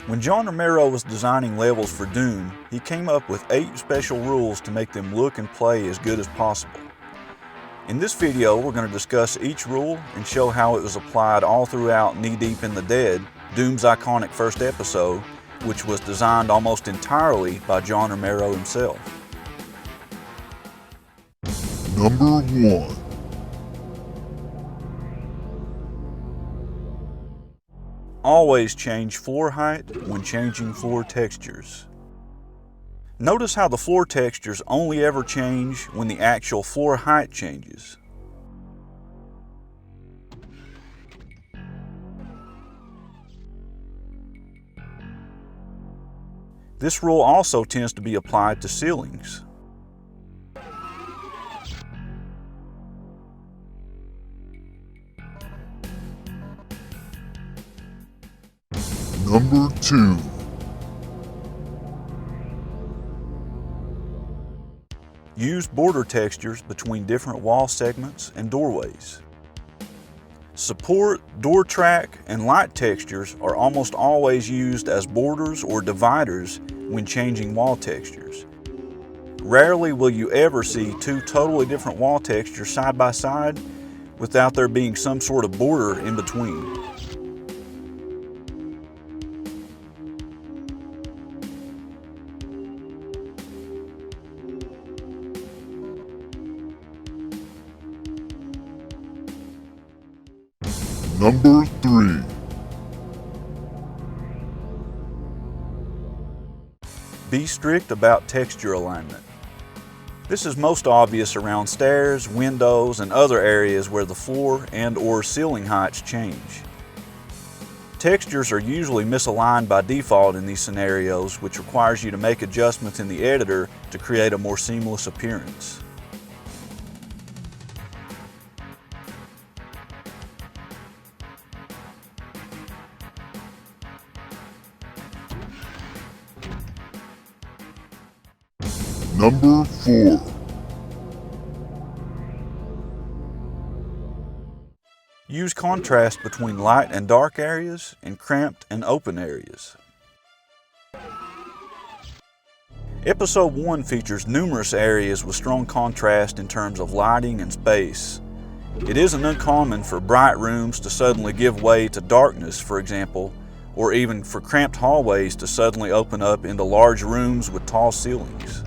When John Romero was designing levels for Doom, he came up with 8 special rules to make them look and play as good as possible. In this video, we're going to discuss each rule and show how it was applied all throughout Knee Deep in the Dead, Doom's iconic first episode, which was designed almost entirely by John Romero himself. Number 1. Always change floor height when changing floor textures. Notice how the floor textures only ever change when the actual floor height changes. This rule also tends to be applied to ceilings. Number 2. Use border textures between different wall segments and doorways. Support, door track, and light textures are almost always used as borders or dividers when changing wall textures. Rarely will you ever see 2 totally different wall textures side by side without there being some sort of border in between. Number 3. Be strict about texture alignment. This is most obvious around stairs, windows, and other areas where the floor and/or ceiling heights change. Textures are usually misaligned by default in these scenarios, which requires you to make adjustments in the editor to create a more seamless appearance. Number 4. Use contrast between light and dark areas and cramped and open areas. Episode 1 features numerous areas with strong contrast in terms of lighting and space. It isn't uncommon for bright rooms to suddenly give way to darkness, for example, or even for cramped hallways to suddenly open up into large rooms with tall ceilings.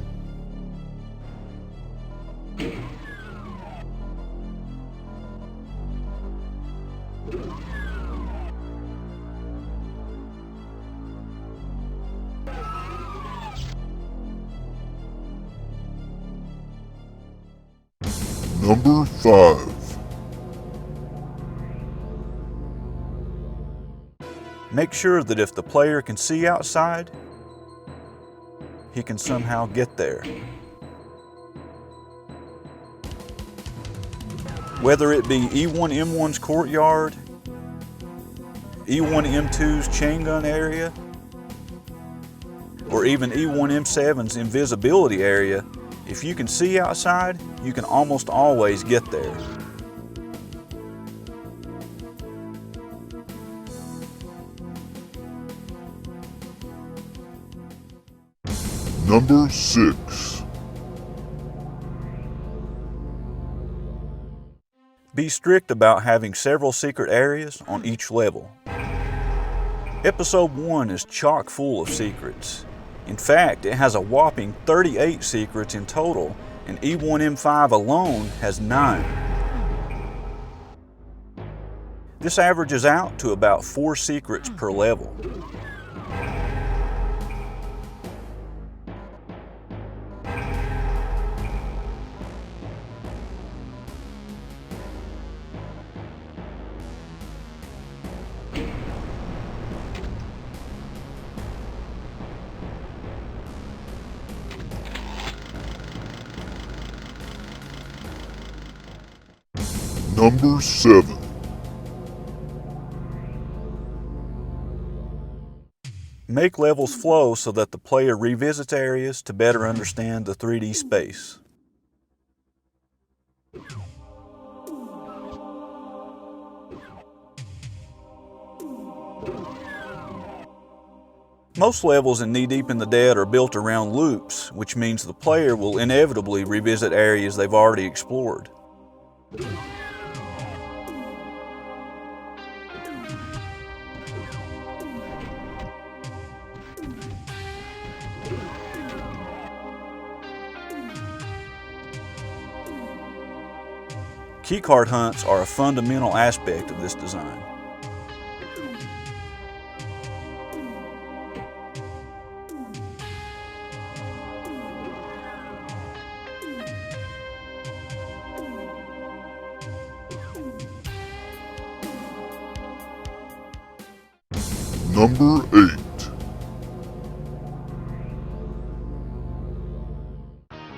Number 5. Make sure that if the player can see outside, he can somehow get there. Whether it be E1M1's courtyard, E1M2's chain gun area, or even E1M7's invisibility area, if you can see outside, you can almost always get there. Number 6. Be strict about having several secret areas on each level. Episode 1 is chock full of secrets. In fact, it has a whopping 38 secrets in total, and E1M5 alone has 9. This averages out to about 4 secrets per level. Number 7. Make levels flow so that the player revisits areas to better understand the 3D space. Most levels in Knee Deep in the Dead are built around loops, which means the player will inevitably revisit areas they've already explored. Keycard hunts are a fundamental aspect of this design. Number 8.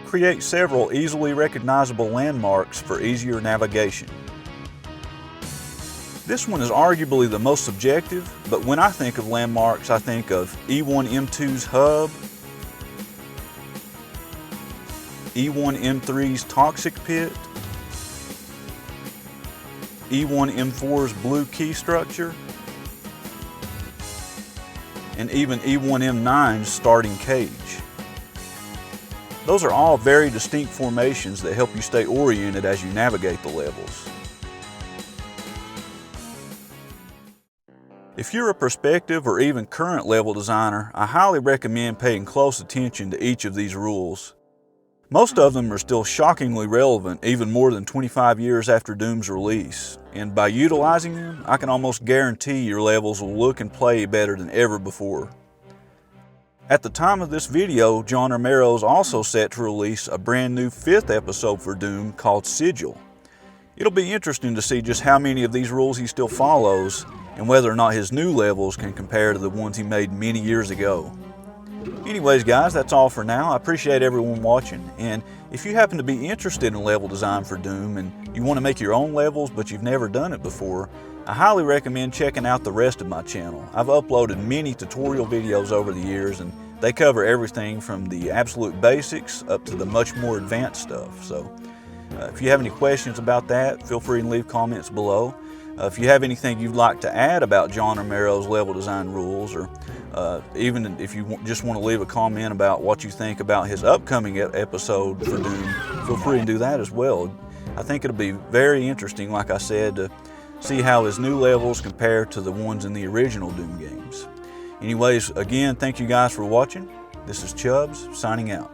Create several easily recognizable landmarks for easier navigation. This one is arguably the most subjective, but when I think of landmarks, I think of E1M2's hub, E1M3's toxic pit, E1M4's blue key structure, and even E1M9's starting cage. Those are all very distinct formations that help you stay oriented as you navigate the levels. If you're a prospective or even current level designer, I highly recommend paying close attention to each of these rules. Most of them are still shockingly relevant even more than 25 years after Doom's release, and by utilizing them, I can almost guarantee your levels will look and play better than ever before. At the time of this video, John Romero is also set to release a brand new 5th episode for Doom called Sigil. It'll be interesting to see just how many of these rules he still follows and whether or not his new levels can compare to the ones he made many years ago. Anyways guys, that's all for now. I appreciate everyone watching, and if you happen to be interested in level design for Doom and you want to make your own levels but you've never done it before, I highly recommend checking out the rest of my channel. I've uploaded many tutorial videos over the years and they cover everything from the absolute basics up to the much more advanced stuff. So if you have any questions about that, feel free to leave comments below. If you have anything you'd like to add about John Romero's level design rules, or even if you just want to leave a comment about what you think about his upcoming episode for Doom, feel free to do that as well. I think it'll be very interesting, like I said, to see how his new levels compare to the ones in the original Doom games. Anyways, again, thank you guys for watching. This is Chubbs, signing out.